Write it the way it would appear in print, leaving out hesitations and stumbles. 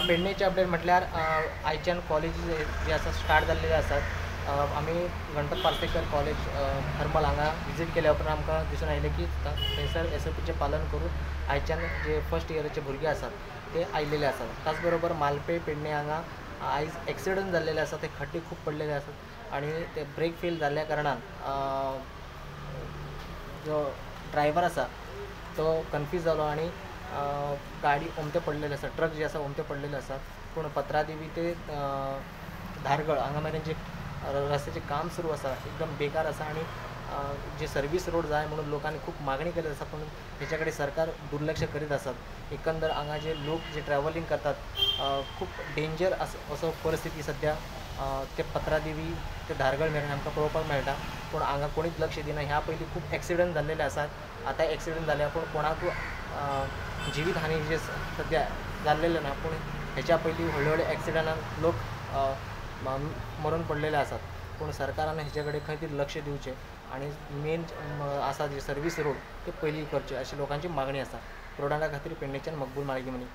पेडणेचे update म्हटल्यार आयच्यान college जे आसा स्टार्ट जाल्लेले आसात। आमी गणपत पार्सेकर कॉलेज हरमल हांगा विजीट केल्या उपरांत आमकां दिसून आयलें की थंयसर SOPचें पालन करून आयच्यान जे फर्स्ट इयराचे भुरगे आसात ते आयिल्ले आसात। त्याच बरोबर मालपें पेडणे हांगा आयज एक्सिडंट जाल्लेले आसा, ते खड्डे खूब पडलेले आसात आनी ते ब्रेक फेल जाल्ल्या कारणान जो ड्रायव्हर आसा तो कन्फ्यूज जालो आनी गाडी ओमते पडलेले आसा, ट्रक जे आसा ओमते पडलेले आसात। पूण पत्रादेवी ते धारगळ हांगा मेरेन जे रस्त्याचें काम सुरू आसा एकदम बेकार आसा आनी जे सर्वीस रोड जाय म्हणून लोकांनी खूब मागणी केली आसा, पूण तेच्या कडेन सरकार दुर्लक्ष करीत आसात। एकंदर हांगा जे लोक जे ट्रॅव्हलिंग करतात खूब डेंजर असो परिस्थिती सद्या ते पत्रादेवी ते धारगळ मेरेन आमकां पळोवपाक मेळटा, पूण हांगा कोणीच लक्ष दिना। ह्या पयलीं खूब एक्सिडंट जाल्लेले आसात, आतां एक्सिडंट जाल्या पूण कोणाकूय जिवीत हानी जे सद्या जाल्लेले ना, पूण हेच्या पयलीं व्हडले व्हडले एक्सिडंटान लोक मरून पडलेले आसात। पूण सरकारान हेचे कडेन खंय तरी लक्ष दिवचें आनी मेन आसा जे सर्वीस रोड ते पयलीं करचे अशी लोकांची मागणी आसा। प्रोडांडा खातीर पेडणेच्यान मकबूल माळगी मनी।